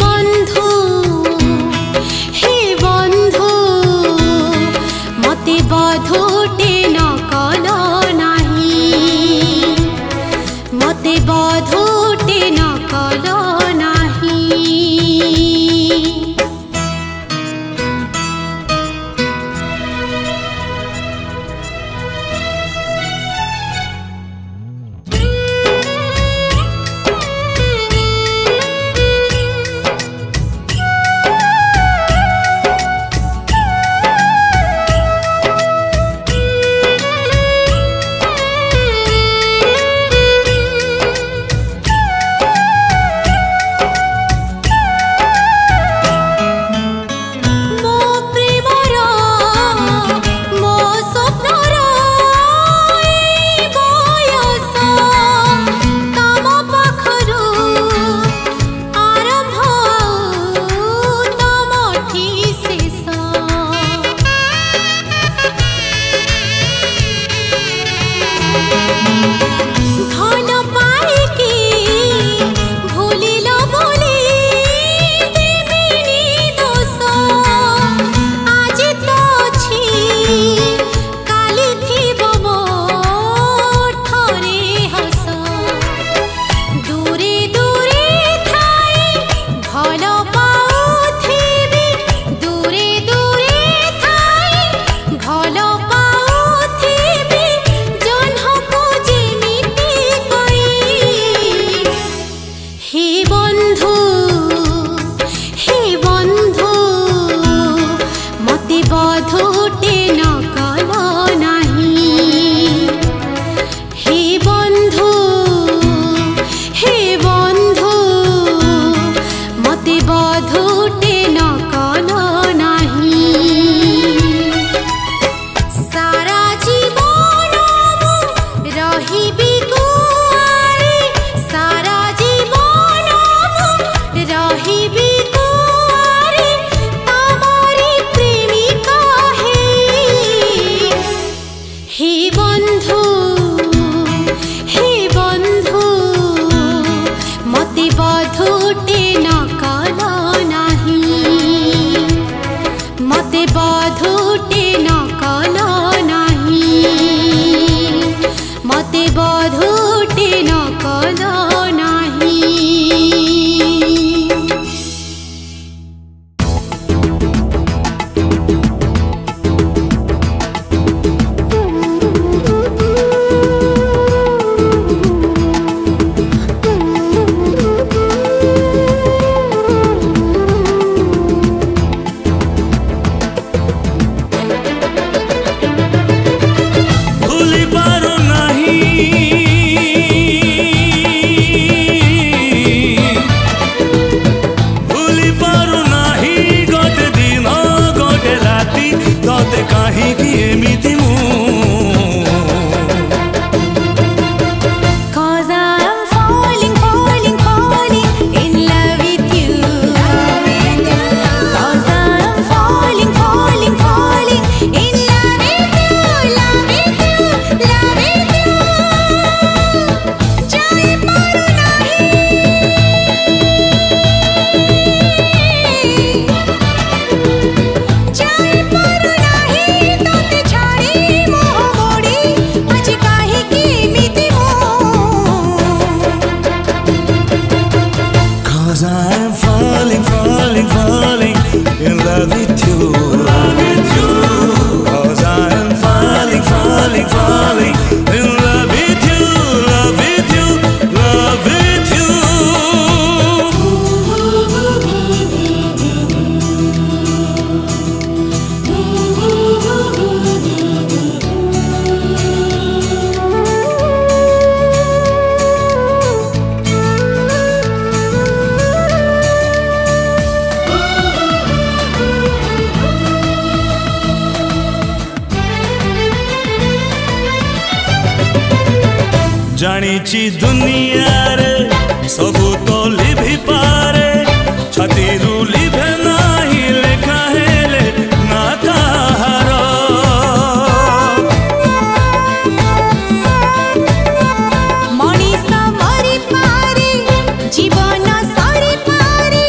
बंधु मते बधुटे न कल नाही मते बधुटे न कल नाही। जानिची दुनिया रे सबू तो लिभि पारे छातीरू लिभे नाही लेखा हेले ना ताहार मनीष मरी पारे जीवन सरी पारे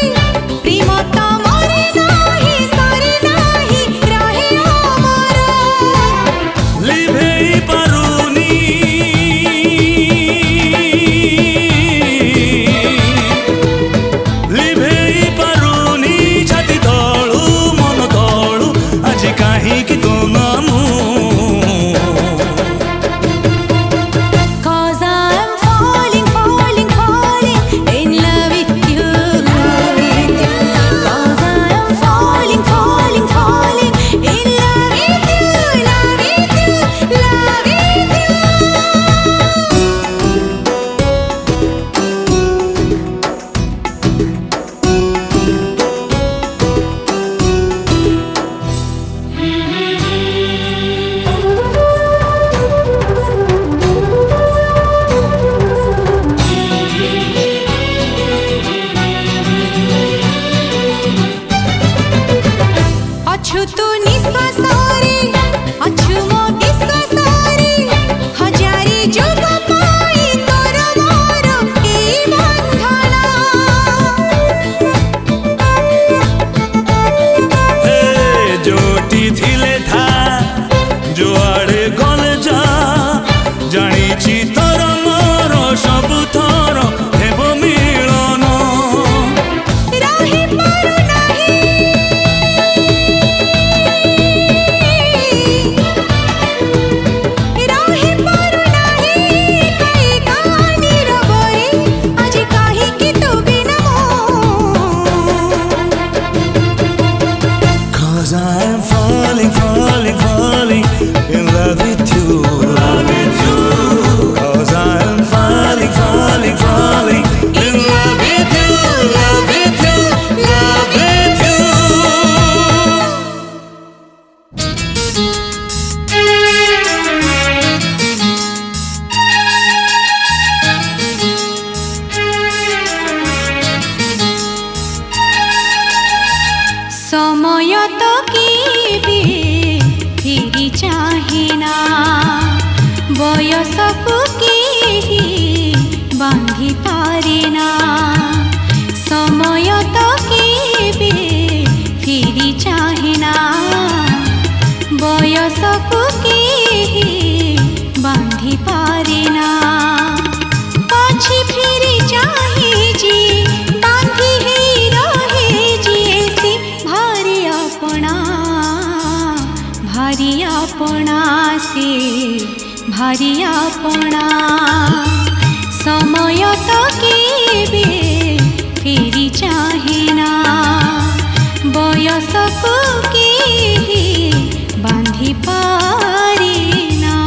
समय तो केबे फेरी चाहेना बयस को केही बांधी पारेना समय तो केबे फेरी चाहेना बयस को केही बांधी पारेना पाछी फेरी चाहे जी बांधी ही रहे जी से भारी अपना से भारी अपना समय तो केबे फेरी चाहेना बयस को केही बांधी पारेना।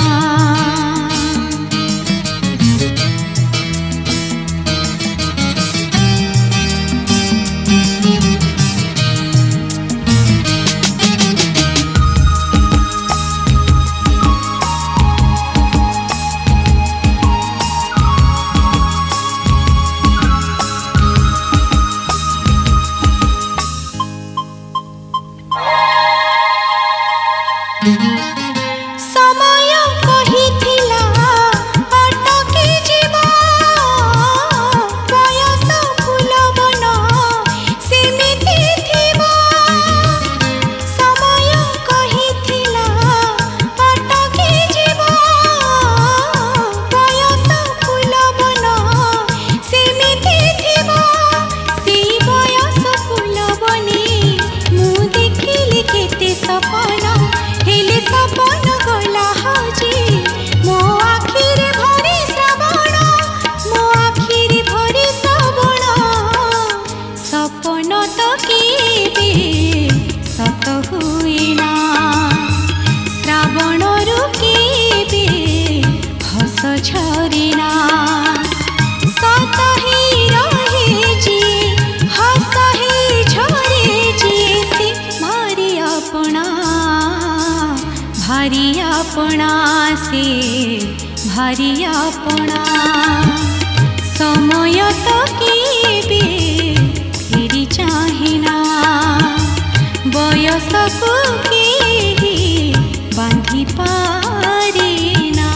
भारी अपना समय तो केबे फेरी चाहेना बयस को केही बांधी पारेना।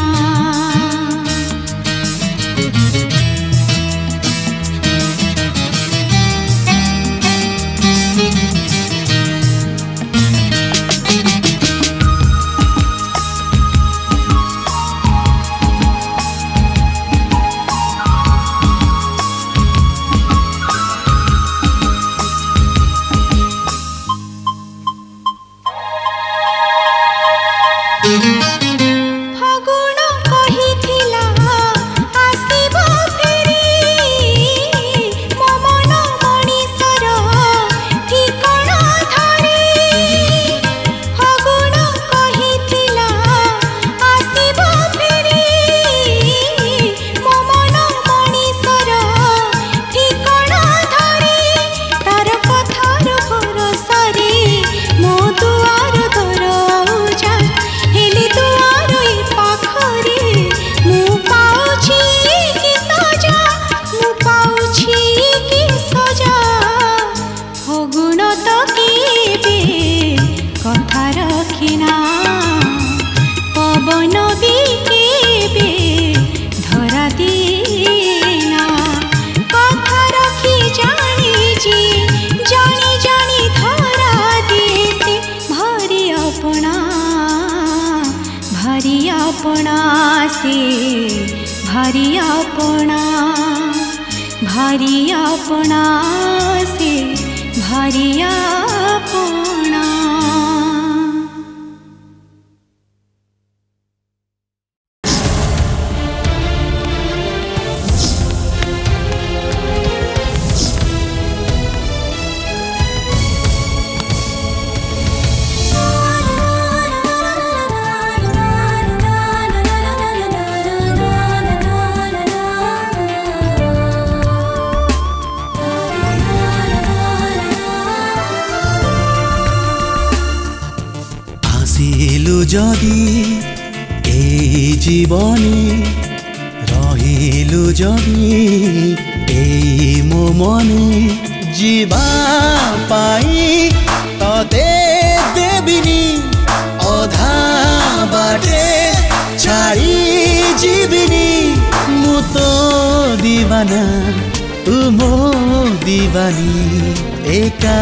भारी अपना से भारी अपना। जदि ए जीवनी रहिलु जदि ए मो मने जीवा पाई दिवानी एका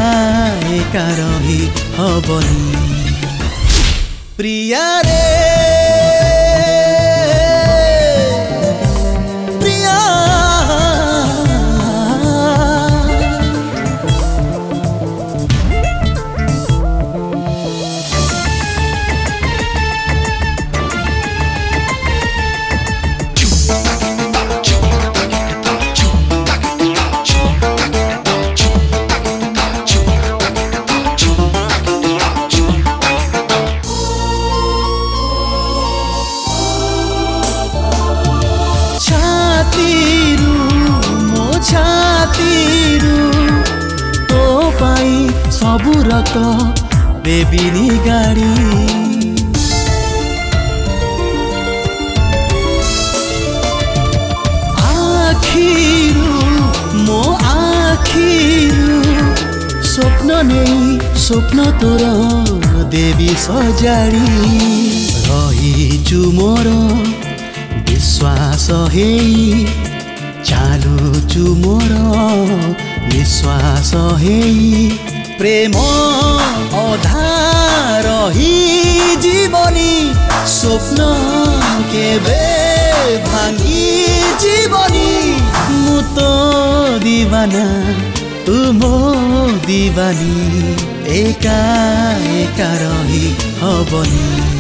एका रही हबनी प्रिया रे प्रिया तो पाई सबु रत बेबिनी गाड़ी आखिरु मो आखिरु स्वप्न नहीं स्वप्न तोर देवी सजाड़ी रहीचु मोर विश्वास हेई चालुचु मोर निश्वास हेई प्रेम अधा रही जीवनी स्वप्न केबे भांगी जीवनी मु तो दीवाना तू मो दीवानी एका एका रही हबनी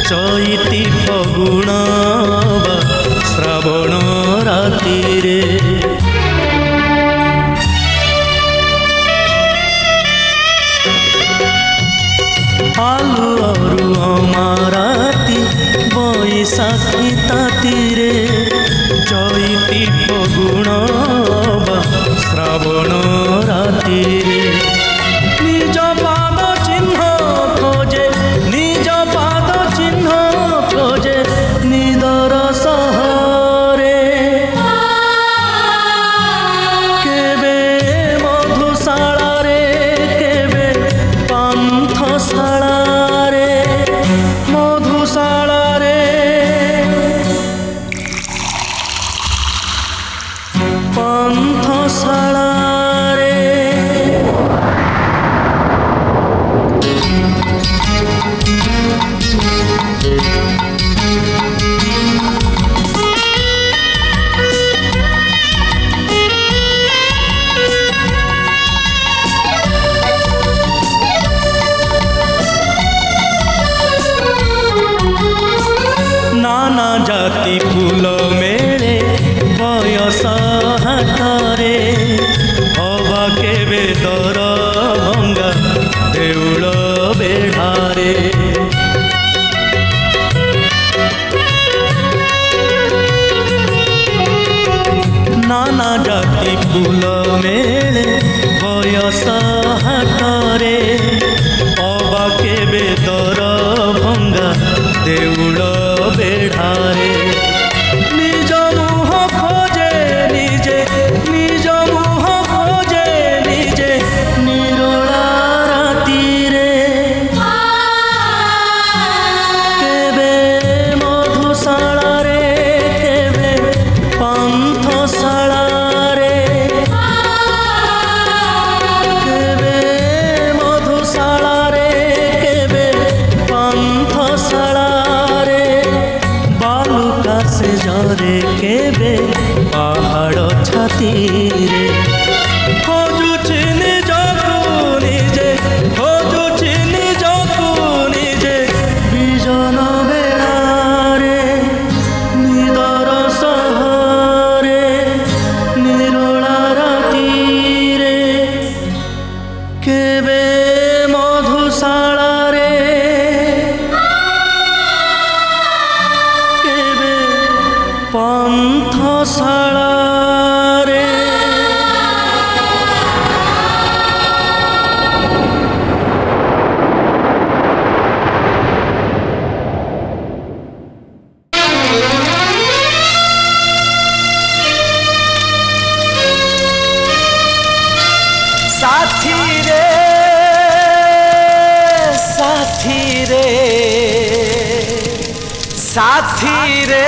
चैती फगुण श्रावण राति रे आलु अमाराती बैशाखी तातीरे चैती फगुण श्रावण राति रे निज पाद चिन्ह खोजे निज पाद चिन्ह खोजे निदर सहरे केबे मधुशाला रे केबे पान्थशाला रे मधुशाला रे पान्थशाला ଫୁଲ ମେଳେ ବୟସ ହାତରେ ଅବା କେବେ ଦର ଭଙ୍ଗା ଦେଉଳ ବେଢ଼ାରେ ନିଜ ମୁହଁ ଖୋଜେ ନିଜେ ନିଜ ମୁହଁ ଖୋଜେ ନିଜେ ନିରୋଳା ରାତିରେ କେବେ ମଧୁଶାଳାରେ କେବେ ପାନ୍ଥଶାଳାରେ କେବେ ମଧୁଶାଳାରେ କେବେ ପାନ୍ଥଶାଳାରେ ବାଲୁକା ସେଜରେ କେବେ ପାହାଡ଼ ଛାତିରେ ଖୋଜୁଛି ନିଜକୁ ନିଜେ ଖୋଜୁଛି ନିଜକୁ ନିଜେ ବିଜନ ବେଳାରେ ନିଦର ସହରେ ନିରୋଳା ରାତିରେ କେବେ ମଧୁଶାଳାରେ କେବେ ପାନ୍ଥଶାଳାରେ साथी रे साथी रे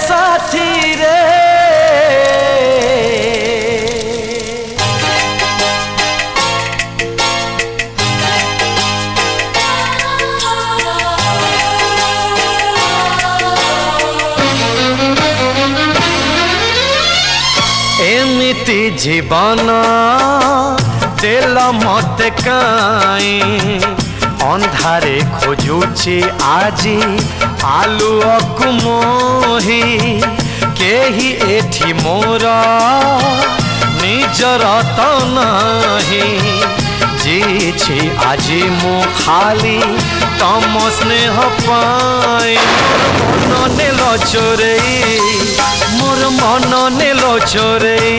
साथी रे एमिति जीवन देल मत काई अंधारे खोजुची आजी आलुअकु मोही केही एठी मोर निजर त नाही जीछि आजी मु खाली तम स्नेह पाई मोर मन नेल चोरई मोर मन नेल चोरई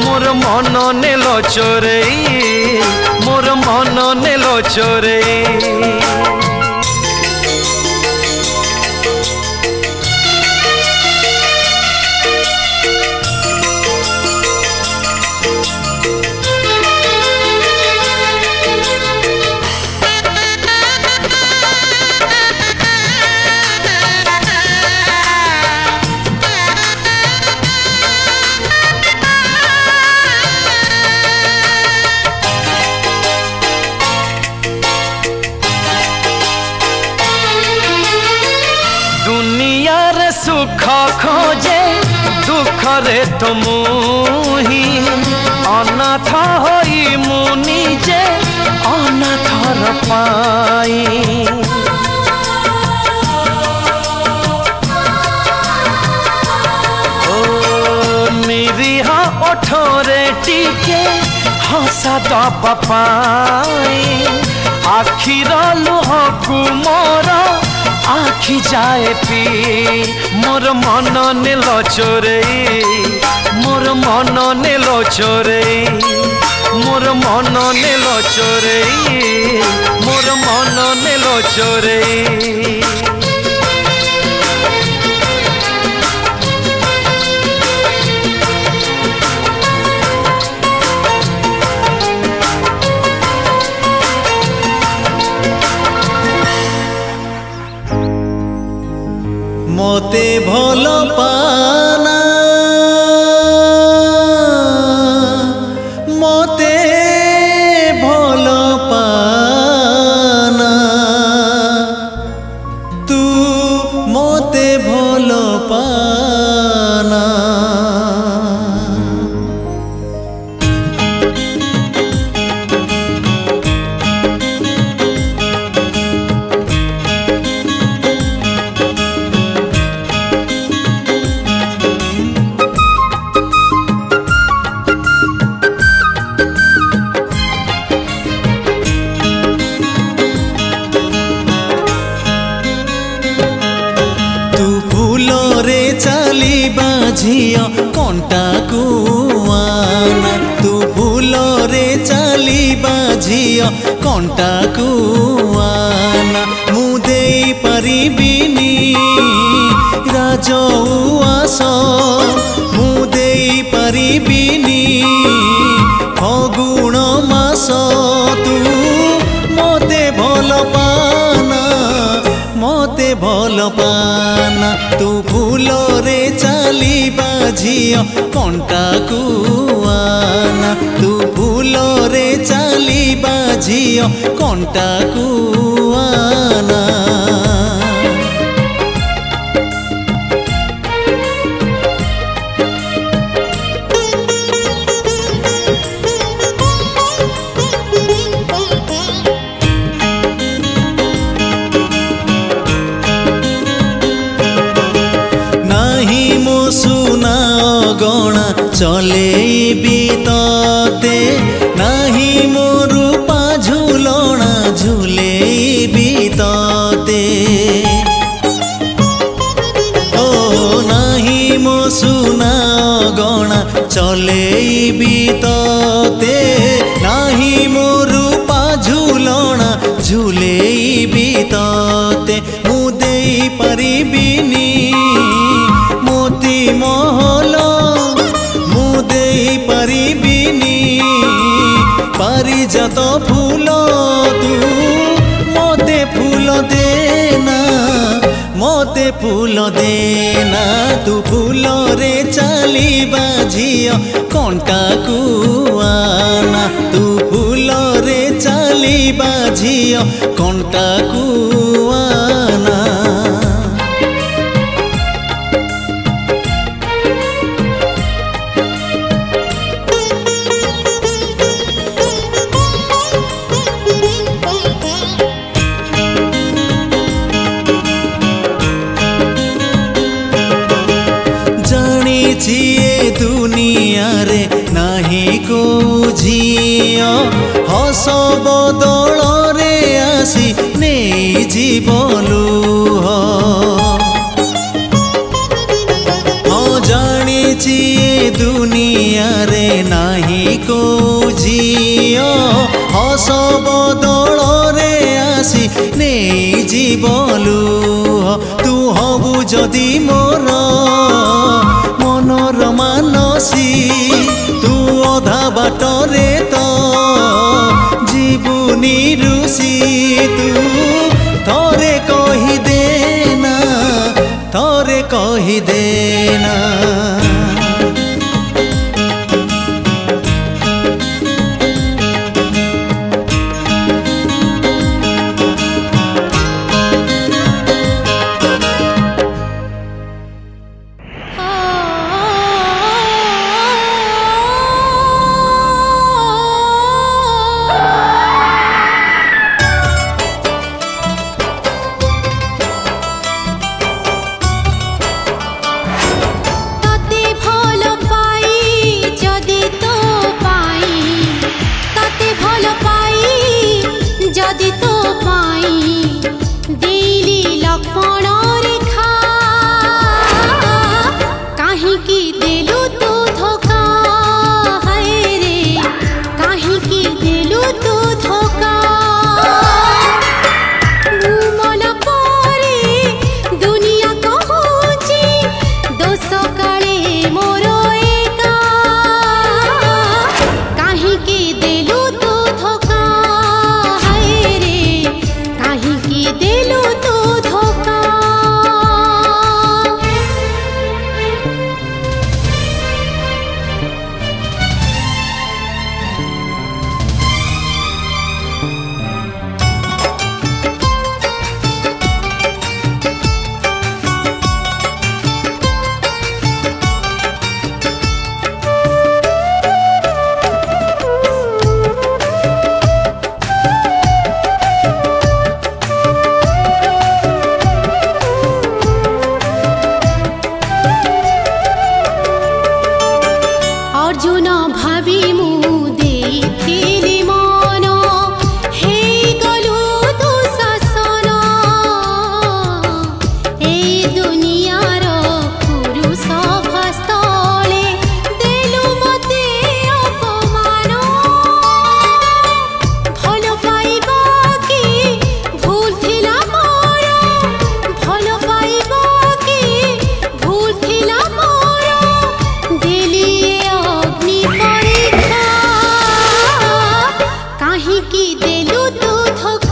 मोर मन नेल चोरई मोर मन नेल चोरई सुख खोजे दुख रे तो मुही अनाथ होई मु निजे अनाथर पाई ओ निरीह ओठरे टिके हंसा दबा पाई आखिर लुह कुमोर आखि जाए पी मोर मन नेल चोरई मोर मन नेल चोरई मोर मन नेल चोरई मोर मन नेल चोरई मोते भल पाना मोते भल पाना तू मोते भल पाना ଝିଅ କଣ୍ଟାକୁ ଆନା ତୁ ଭୁଲରେ ଚାଲିବା ଝିଅ କଣ୍ଟାକୁ ଆନା ମୁଁ ଦେଇପାରିବିନି ରାଜଉଆସ ମୁଁ ଦେଇପାରିବିନି ଫଗୁଣ ମାସ ତୁ ମତେ ଭଲ ପାନା ମତେ ଭଲ ପାନା ତୁ ଭୁଲରେ ଚାଲିବା ଝିଅ କଣ୍ଟାକୁ ଆନା ତୁ ଭୁଲରେ ଚାଲିବା ଝିଅ କଣ୍ଟାକୁ ଆନା गणा चलेबी तते नाही मो रूपा झुलना झुलेबी तते ओ नाही मो सुना गणा चलेबी तते नाही मो रूपा झुलना झुलेबी तते मु देई परिबिनी मोती महल परिबिनी पारिजात फूल तू मते फूल देना मते फूल देना तू फूल रे चालिबा झियो कंटाकू आना तू फूल रे चालिबा झियो कंटाकू आना दुनिया रे नाही को झियो हस बदल रे आसी नहीं जीवलु हाँ जानी दुनिया रे नाही को झियो हस बदल रे आसी नहीं जीवलु तू हबु जदि मोर मनर मानसी तू अधा बाटरे तो जीवनी रुसी तू थोरे कही देना काहे की दिलु तू धोखा है रे देलु तू धोखा